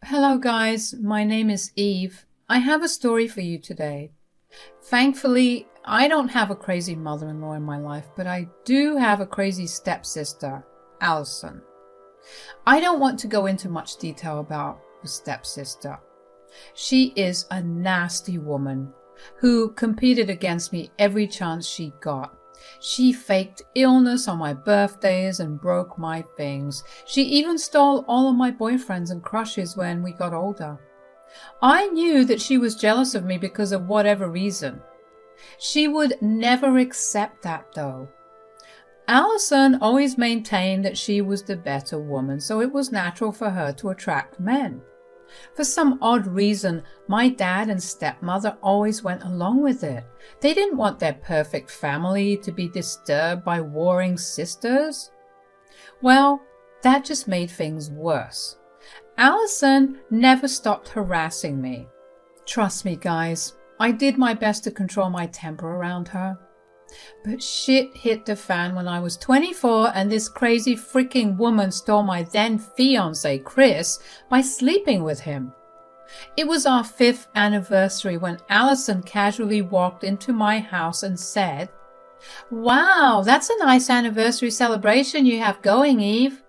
Hello guys, my name is Eve. I have a story for you today. Thankfully, I don't have a crazy mother-in-law in my life, but I do have a crazy stepsister, Allison. I don't want to go into much detail about the stepsister. She is a nasty woman who competed against me every chance she got. She faked illness on my birthdays and broke my things. She even stole all of my boyfriends and crushes when we got older. I knew that she was jealous of me because of whatever reason. She would never accept that though. Allison always maintained that she was the better woman, so it was natural for her to attract men. For some odd reason, my dad and stepmother always went along with it. They didn't want their perfect family to be disturbed by warring sisters. Well, that just made things worse. Allison never stopped harassing me. Trust me, guys, I did my best to control my temper around her. But shit hit the fan when I was 24 and this crazy freaking woman stole my then fiancé Chris by sleeping with him. It was our 5th anniversary when Allison casually walked into my house and said, "Wow, that's a nice anniversary celebration you have going, Eve.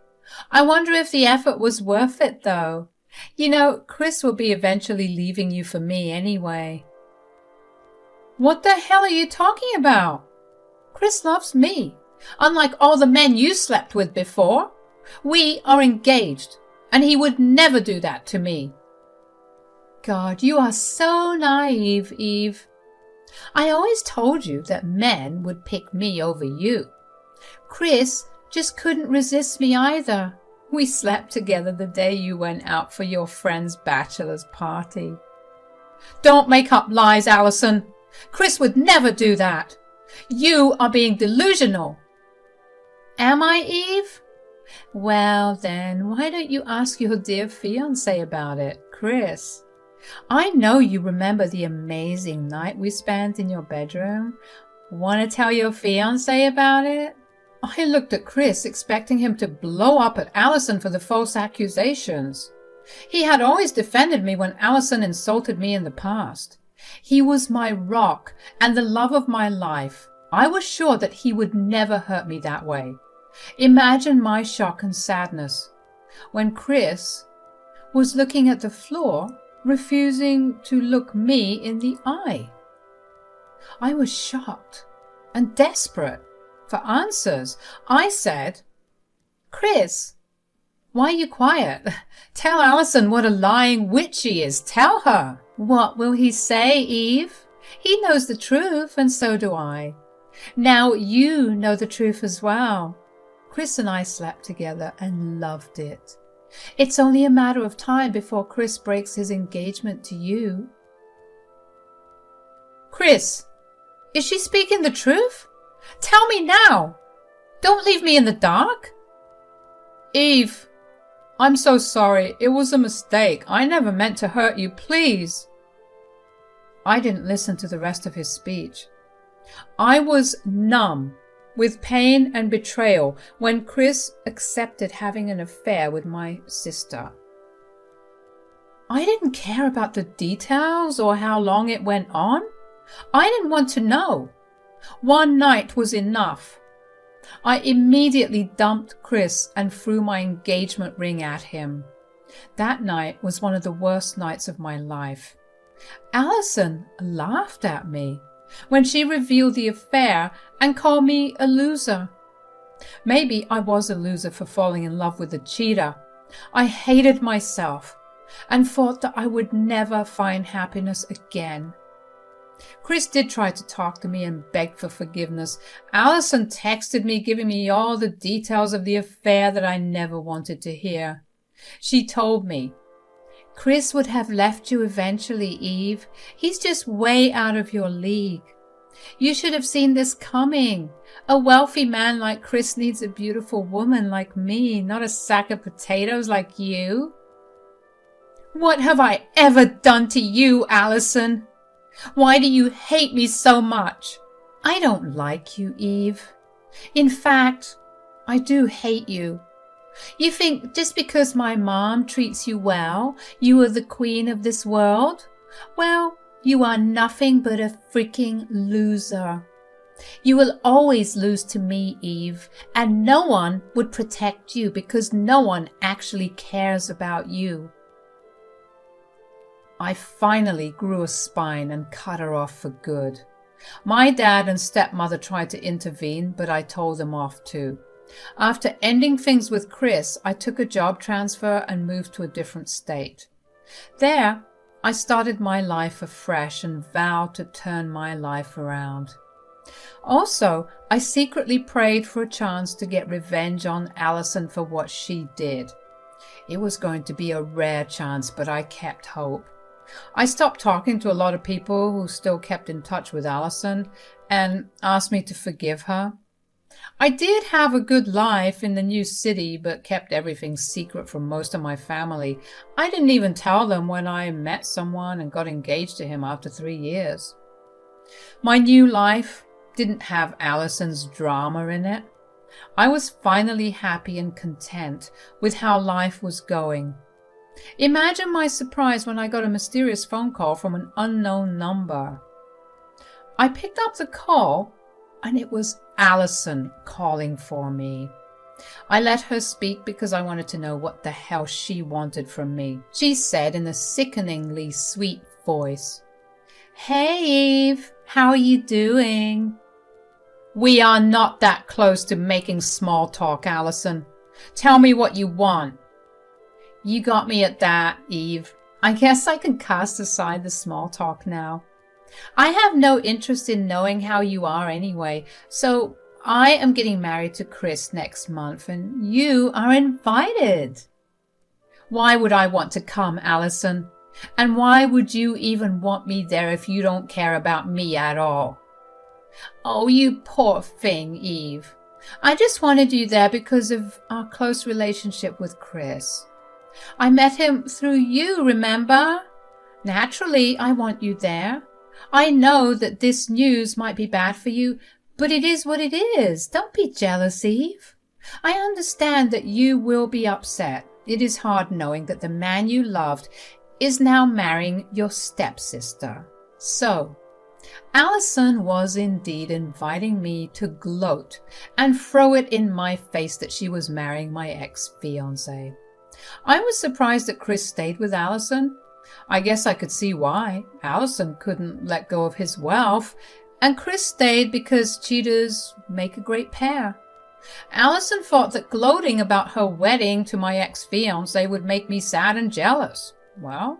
I wonder if the effort was worth it though. You know, Chris will be eventually leaving you for me anyway." What the hell are you talking about? Chris loves me, unlike all the men you slept with before. We are engaged, and he would never do that to me. God, you are so naive, Eve. I always told you that men would pick me over you. Chris just couldn't resist me either. We slept together the day you went out for your friend's bachelor's party. Don't make up lies, Allison. Chris would never do that. You are being delusional. Am I, Eve? Well then, why don't you ask your dear fiancé about it, Chris? I know you remember the amazing night we spent in your bedroom. Want to tell your fiancé about it? I looked at Chris expecting him to blow up at Allison for the false accusations. He had always defended me when Allison insulted me in the past. He was my rock and the love of my life. I was sure that he would never hurt me that way. Imagine my shock and sadness when Chris was looking at the floor, refusing to look me in the eye. I was shocked and desperate for answers. I said, "Chris, why are you quiet? Tell Allison what a lying witch she is. Tell her." What will he say, Eve? He knows the truth, and so do I. Now you know the truth as well. Chris and I slept together and loved it. It's only a matter of time before Chris breaks his engagement to you. Chris, is she speaking the truth? Tell me now. Don't leave me in the dark. Eve, I'm so sorry. It was a mistake. I never meant to hurt you. Please. I didn't listen to the rest of his speech. I was numb with pain and betrayal when Chris accepted having an affair with my sister. I didn't care about the details or how long it went on. I didn't want to know. One night was enough. I immediately dumped Chris and threw my engagement ring at him. That night was one of the worst nights of my life. Allison laughed at me when she revealed the affair and called me a loser. Maybe I was a loser for falling in love with a cheater. I hated myself and thought that I would never find happiness again. Chris did try to talk to me and beg for forgiveness. Allison texted me giving me all the details of the affair that I never wanted to hear. She told me, "Chris would have left you eventually, Eve. He's just way out of your league. You should have seen this coming. A wealthy man like Chris needs a beautiful woman like me, not a sack of potatoes like you." What have I ever done to you, Allison? Why do you hate me so much? I don't like you, Eve. In fact, I do hate you. You think just because my mom treats you well, you are the queen of this world? Well, you are nothing but a freaking loser. You will always lose to me, Eve, and no one would protect you because no one actually cares about you. I finally grew a spine and cut her off for good. My dad and stepmother tried to intervene, but I told them off too. After ending things with Chris, I took a job transfer and moved to a different state. There, I started my life afresh and vowed to turn my life around. Also, I secretly prayed for a chance to get revenge on Allison for what she did. It was going to be a rare chance, but I kept hope. I stopped talking to a lot of people who still kept in touch with Allison and asked me to forgive her. I did have a good life in the new city, but kept everything secret from most of my family. I didn't even tell them when I met someone and got engaged to him after 3 years. My new life didn't have Allison's drama in it. I was finally happy and content with how life was going. Imagine my surprise when I got a mysterious phone call from an unknown number. I picked up the call, and it was Allison calling for me. I let her speak because I wanted to know what the hell she wanted from me. She said in a sickeningly sweet voice, "Hey Eve, how are you doing?" "We are not that close to making small talk, Allison. Tell me what you want." "You got me at that, Eve. I guess I can cast aside the small talk now. I have no interest in knowing how you are anyway, so I am getting married to Chris next month and you are invited." "Why would I want to come, Allison? And why would you even want me there if you don't care about me at all?" "Oh, you poor thing, Eve. I just wanted you there because of our close relationship with Chris. I met him through you, remember? Naturally, I want you there. I know that this news might be bad for you, but it is what it is. Don't be jealous, Eve. I understand that you will be upset. It is hard knowing that the man you loved is now marrying your stepsister." So, Allison was indeed inviting me to gloat and throw it in my face that she was marrying my ex-fiancé. I was surprised that Chris stayed with Allison. I guess I could see why. Allison couldn't let go of his wealth, and Chris stayed because cheaters make a great pair. Allison thought that gloating about her wedding to my ex-fiancé would make me sad and jealous. Well,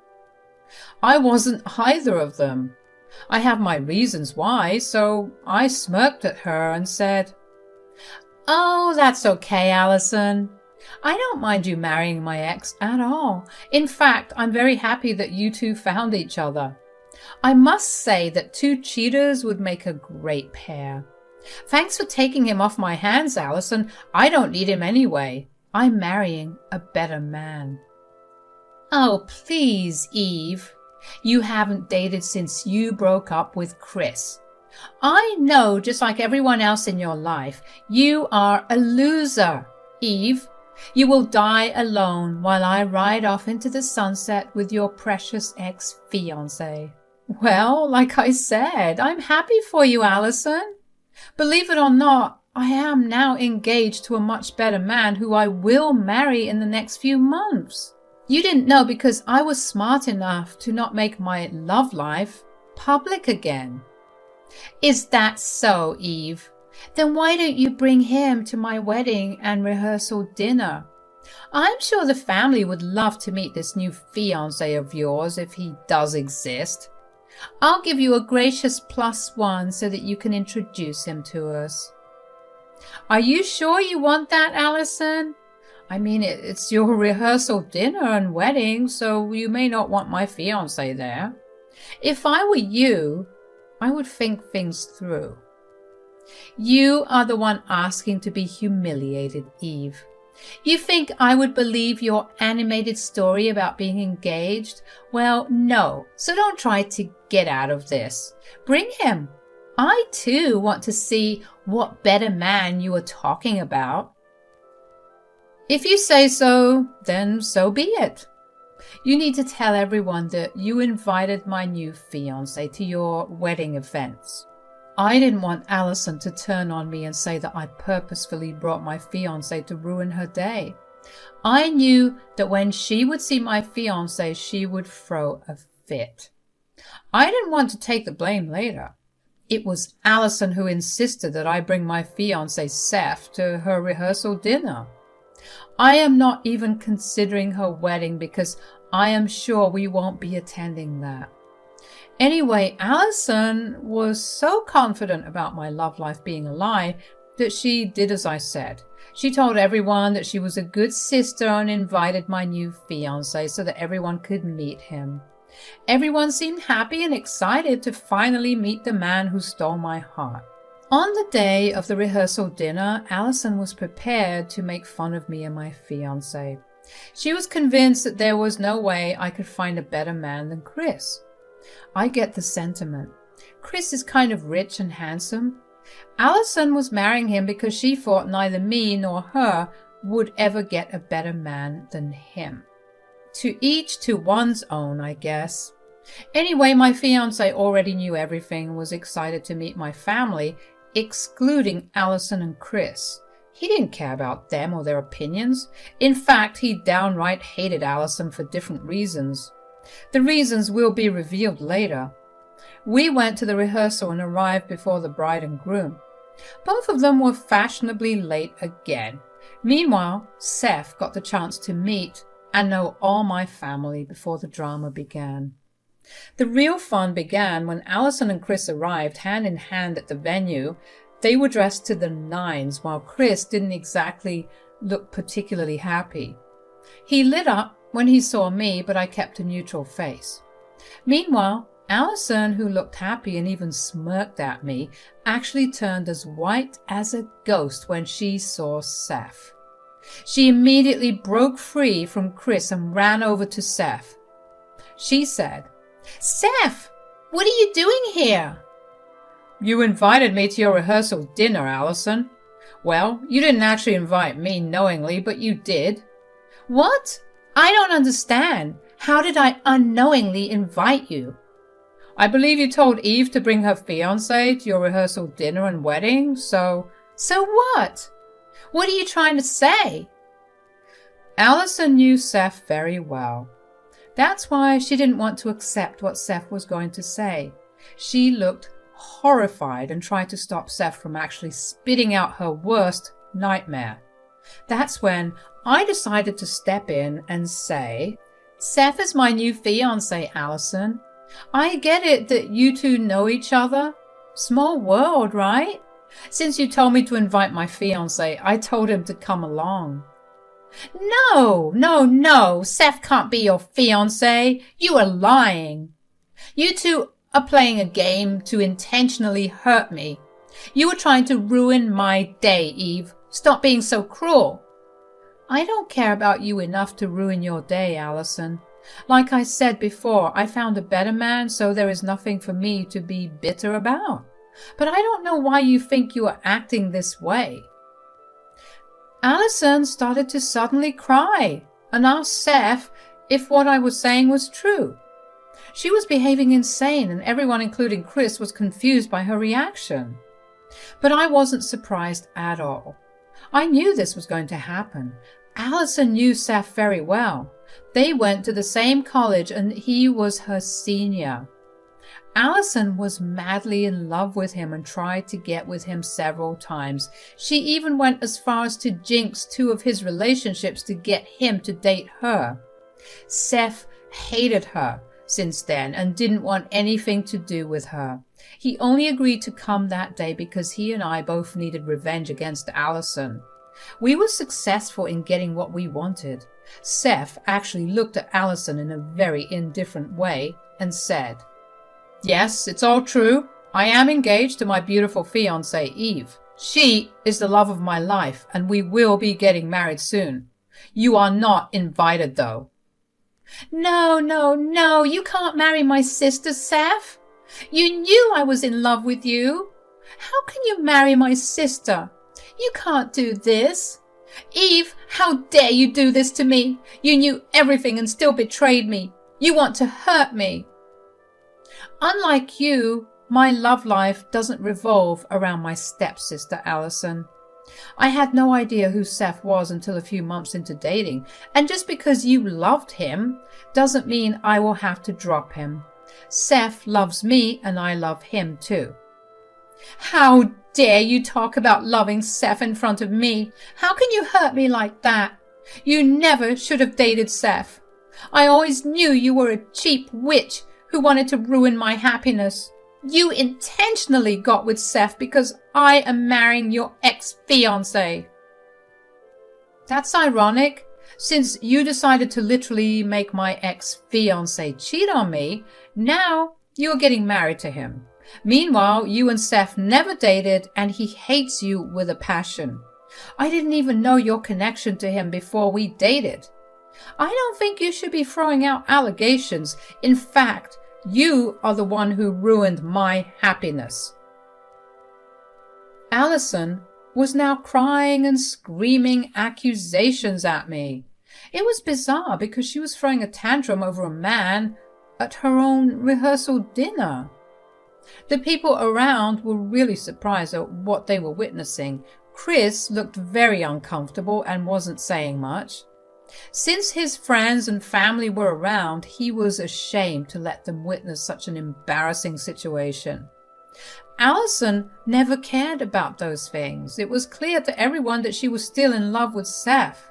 I wasn't either of them. I have my reasons why, so I smirked at her and said, "Oh, that's okay, Allison. I don't mind you marrying my ex at all. In fact, I'm very happy that you two found each other. I must say that two cheaters would make a great pair. Thanks for taking him off my hands, Allison. I don't need him anyway. I'm marrying a better man." "Oh, please, Eve. You haven't dated since you broke up with Chris. I know, just like everyone else in your life, you are a loser, Eve. You will die alone while I ride off into the sunset with your precious ex-fiancé." "Well, like I said, I'm happy for you, Allison. Believe it or not, I am now engaged to a much better man who I will marry in the next few months. You didn't know because I was smart enough to not make my love life public again." "Is that so, Eve? Then why don't you bring him to my wedding and rehearsal dinner? I'm sure the family would love to meet this new fiancé of yours if he does exist. I'll give you a gracious +1 so that you can introduce him to us." "Are you sure you want that, Allison? I mean, it's your rehearsal dinner and wedding, so you may not want my fiancé there. If I were you, I would think things through." "You are the one asking to be humiliated, Eve. You think I would believe your animated story about being engaged? Well, no, so don't try to get out of this. Bring him. I too want to see what better man you are talking about." If you say so, then so be it. You need to tell everyone that you invited my new fiancé to your wedding events. I didn't want Allison to turn on me and say that I purposefully brought my fiancé to ruin her day. I knew that when she would see my fiancé, she would throw a fit. I didn't want to take the blame later. It was Allison who insisted that I bring my fiancé Seth to her rehearsal dinner. I am not even considering her wedding because I am sure we won't be attending that. Anyway, Allison was so confident about my love life being a lie that she did as I said. She told everyone that she was a good sister and invited my new fiancé so that everyone could meet him. Everyone seemed happy and excited to finally meet the man who stole my heart. On the day of the rehearsal dinner, Allison was prepared to make fun of me and my fiancé. She was convinced that there was no way I could find a better man than Chris. I get the sentiment. Chris is kind of rich and handsome. Allison was marrying him because she thought neither me nor her would ever get a better man than him. To each to one's own, I guess. Anyway, my fiancé already knew everything and was excited to meet my family, excluding Allison and Chris. He didn't care about them or their opinions. In fact, he downright hated Allison for different reasons. The reasons will be revealed later. We went to the rehearsal and arrived before the bride and groom. Both of them were fashionably late again. Meanwhile, Seth got the chance to meet and know all my family before the drama began. The real fun began when Allison and Chris arrived hand in hand at the venue. They were dressed to the nines, while Chris didn't exactly look particularly happy. He lit up when he saw me, but I kept a neutral face. Meanwhile, Allison, who looked happy and even smirked at me, actually turned as white as a ghost when she saw Seth. She immediately broke free from Chris and ran over to Seth. She said, "Seth, what are you doing here?" "You invited me to your rehearsal dinner, Allison." "Well, you didn't actually invite me knowingly, but you did." "What? I don't understand. How did I unknowingly invite you?" "I believe you told Eve to bring her fiancé to your rehearsal dinner and wedding, so..." "So what? What are you trying to say?" Allison knew Seth very well. That's why she didn't want to accept what Seth was going to say. She looked horrified and tried to stop Seth from actually spitting out her worst nightmare. That's when I decided to step in and say, "Seth is my new fiancé, Allison. I get it that you two know each other. Small world, right? Since you told me to invite my fiancé, I told him to come along." No, Seth can't be your fiancé. You are lying. You two are playing a game to intentionally hurt me. You were trying to ruin my day, Eve. Stop being so cruel." "I don't care about you enough to ruin your day, Allison. Like I said before, I found a better man, so there is nothing for me to be bitter about. But I don't know why you think you are acting this way." Allison started to suddenly cry and asked Seth if what I was saying was true. She was behaving insane, and everyone, including Chris, was confused by her reaction. But I wasn't surprised at all. I knew this was going to happen. Allison knew Seth very well. They went to the same college and he was her senior. Allison was madly in love with him and tried to get with him several times. She even went as far as to jinx 2 of his relationships to get him to date her. Seth hated her since then and didn't want anything to do with her. He only agreed to come that day because he and I both needed revenge against Allison. We were successful in getting what we wanted. Seth actually looked at Allison in a very indifferent way and said, "Yes, it's all true. I am engaged to my beautiful fiancée, Eve. She is the love of my life, and we will be getting married soon. You are not invited, though." No, you can't marry my sister, Seth. You knew I was in love with you. How can you marry my sister? You can't do this. Eve, how dare you do this to me? You knew everything and still betrayed me. You want to hurt me. Unlike you, my love life doesn't revolve around my stepsister, Allison. I had no idea who Seth was until a few months into dating, and just because you loved him doesn't mean I will have to drop him. Seth loves me and I love him too. How dare you talk about loving Seth in front of me? How can you hurt me like that? You never should have dated Seth. I always knew you were a cheap witch who wanted to ruin my happiness. You intentionally got with Seth because I am marrying your ex-fiancé. That's ironic. Since you decided to literally make my ex-fiancé cheat on me, now you're getting married to him. Meanwhile, you and Seth never dated and he hates you with a passion. I didn't even know your connection to him before we dated. I don't think you should be throwing out allegations. In fact, you are the one who ruined my happiness. Allison was now crying and screaming accusations at me. It was bizarre because she was throwing a tantrum over a man at her own rehearsal dinner. The people around were really surprised at what they were witnessing. Chris looked very uncomfortable and wasn't saying much. Since his friends and family were around, he was ashamed to let them witness such an embarrassing situation. Allison never cared about those things. It was clear to everyone that she was still in love with Seth.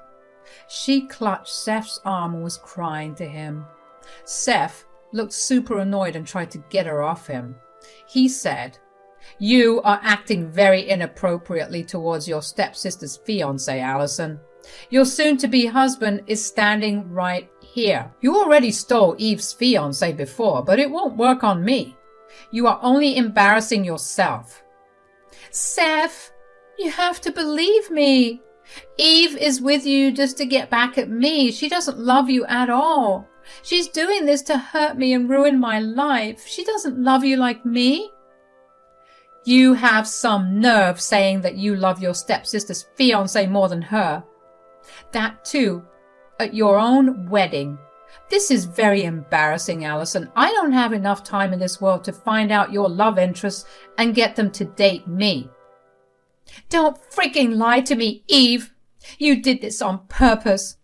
She clutched Seth's arm and was crying to him. Seth looked super annoyed and tried to get her off him. He said, "You are acting very inappropriately towards your stepsister's fiancé, Allison. Your soon-to-be husband is standing right here. You already stole Eve's fiancé before, but it won't work on me. You are only embarrassing yourself." Seth, you have to believe me. Eve is with you just to get back at me. She doesn't love you at all. She's doing this to hurt me and ruin my life. She doesn't love you like me. You have some nerve saying that you love your stepsister's fiancé more than her. That too, at your own wedding. This is very embarrassing, Allison. I don't have enough time in this world to find out your love interests and get them to date me. Don't freaking lie to me, Eve. You did this on purpose.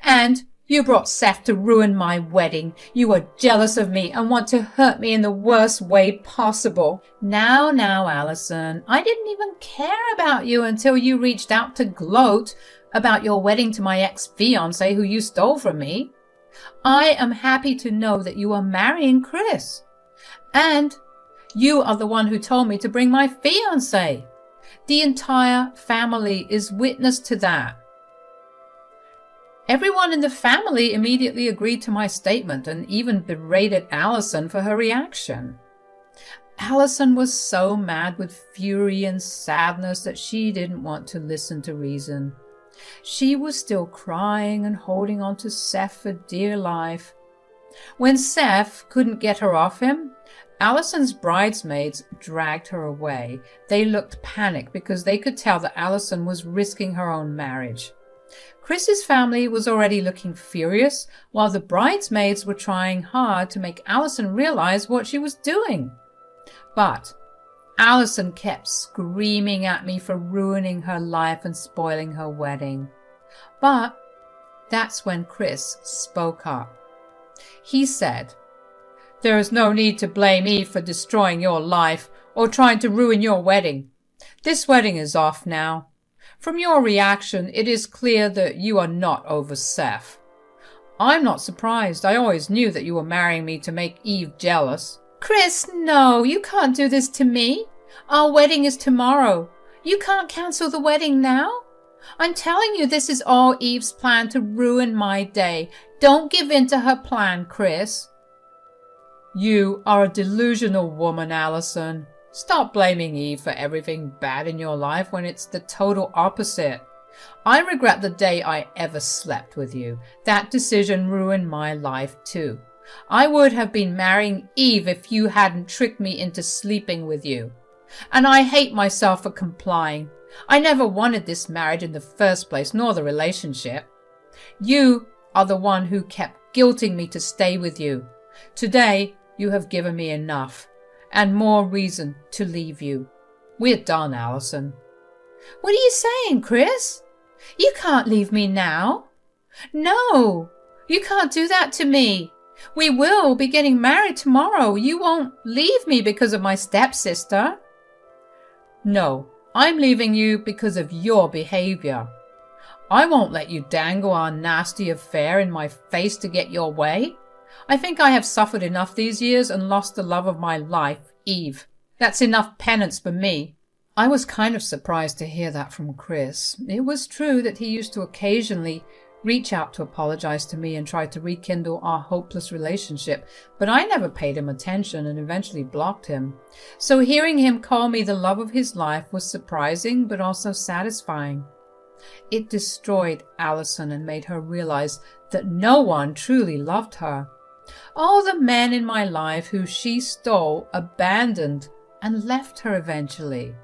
And you brought Seth to ruin my wedding. You are jealous of me and want to hurt me in the worst way possible. Now, Allison, I didn't even care about you until you reached out to gloat about your wedding to my ex-fiancé who you stole from me. I am happy to know that you are marrying Chris. And you are the one who told me to bring my fiancé. The entire family is witness to that. Everyone in the family immediately agreed to my statement and even berated Allison for her reaction. Allison was so mad with fury and sadness that she didn't want to listen to reason. She was still crying and holding on to Seth for dear life. When Seth couldn't get her off him, Allison's bridesmaids dragged her away. They looked panicked because they could tell that Allison was risking her own marriage. Chris's family was already looking furious, while the bridesmaids were trying hard to make Allison realize what she was doing. But Allison kept screaming at me for ruining her life and spoiling her wedding. But that's when Chris spoke up. He said, "There is no need to blame Eve for destroying your life or trying to ruin your wedding. This wedding is off now. From your reaction, it is clear that you are not over Seth. I'm not surprised. I always knew that you were marrying me to make Eve jealous." "Chris, no, you can't do this to me. Our wedding is tomorrow. You can't cancel the wedding now. I'm telling you, this is all Eve's plan to ruin my day. Don't give in to her plan, Chris." "You are a delusional woman, Allison. Stop blaming Eve for everything bad in your life when it's the total opposite. I regret the day I ever slept with you. That decision ruined my life too. I would have been marrying Eve if you hadn't tricked me into sleeping with you." And I hate myself for complying. I never wanted this marriage in the first place, nor the relationship. You are the one who kept guilting me to stay with you. Today, you have given me enough, and more reason to leave you. We're done, Allison." "What are you saying, Chris? You can't leave me now." "No, you can't do that to me. We will be getting married tomorrow. You won't leave me because of my stepsister." "No, I'm leaving you because of your behavior. I won't let you dangle our nasty affair in my face to get your way. I think I have suffered enough these years and lost the love of my life, Eve. That's enough penance for me." I was kind of surprised to hear that from Chris. It was true that he used to occasionally reach out to apologize to me and try to rekindle our hopeless relationship, but I never paid him attention and eventually blocked him. So hearing him call me the love of his life was surprising but also satisfying. It destroyed Allison and made her realize that no one truly loved her. All the men in my life who she stole abandoned and left her eventually.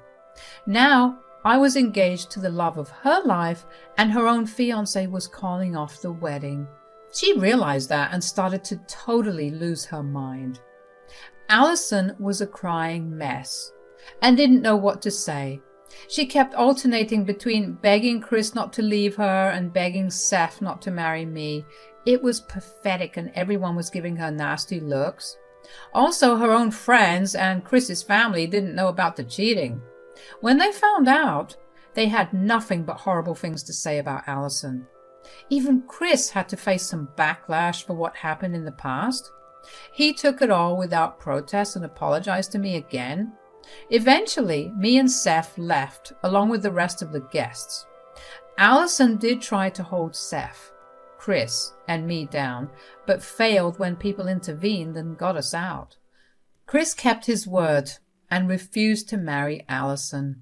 Now I was engaged to the love of her life, and her own fiancé was calling off the wedding. She realized that and started to totally lose her mind. Allison was a crying mess and didn't know what to say. She kept alternating between begging Chris not to leave her and begging Seth not to marry me. It was pathetic, and everyone was giving her nasty looks. Also, her own friends and Chris's family didn't know about the cheating. When they found out, they had nothing but horrible things to say about Allison. Even Chris had to face some backlash for what happened in the past. He took it all without protest and apologized to me again. Eventually, me and Seth left, along with the rest of the guests. Allison did try to hold Seth, Chris, and me down, but failed when people intervened and got us out. Chris kept his word and refused to marry Allison.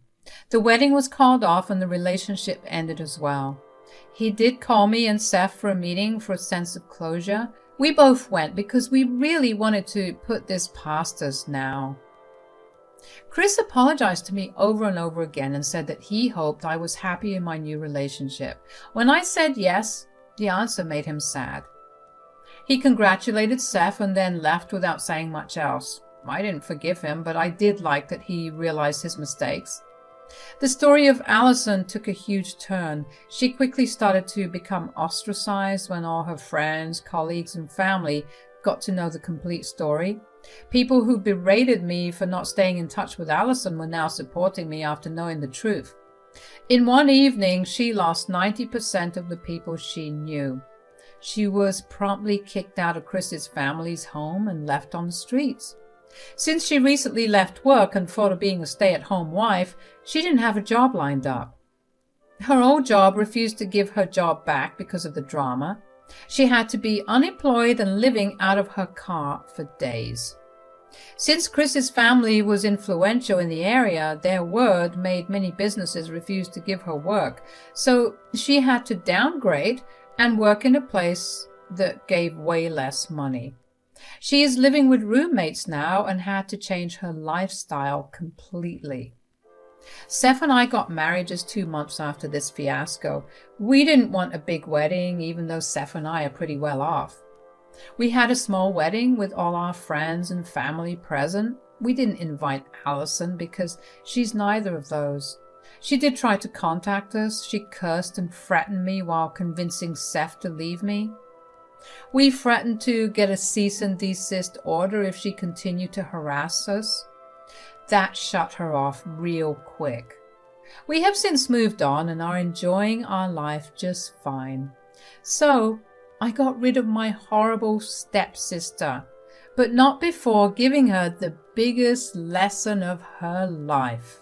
The wedding was called off and the relationship ended as well. He did call me and Seth for a meeting for a sense of closure. We both went because we really wanted to put this past us now. Chris apologized to me over and over again and said that he hoped I was happy in my new relationship. When I said yes, the answer made him sad. He congratulated Seth and then left without saying much else. I didn't forgive him, but I did like that he realized his mistakes. The story of Allison took a huge turn. She quickly started to become ostracized when all her friends, colleagues, and family got to know the complete story. People who berated me for not staying in touch with Allison were now supporting me after knowing the truth. In one evening, she lost 90% of the people she knew. She was promptly kicked out of Chris's family's home and left on the streets. Since she recently left work and thought of being a stay-at-home wife, she didn't have a job lined up. Her old job refused to give her job back because of the drama. She had to be unemployed and living out of her car for days. Since Chris's family was influential in the area, their word made many businesses refuse to give her work, so she had to downgrade and work in a place that gave way less money. She is living with roommates now and had to change her lifestyle completely. Seth and I got married just 2 months after this fiasco. We didn't want a big wedding, even though Seth and I are pretty well off. We had a small wedding with all our friends and family present. We didn't invite Allison because she's neither of those. She did try to contact us. She cursed and threatened me while convincing Seth to leave me. We threatened to get a cease and desist order if she continued to harass us. That shut her off real quick. We have since moved on and are enjoying our life just fine. So, I got rid of my horrible stepsister, but not before giving her the biggest lesson of her life.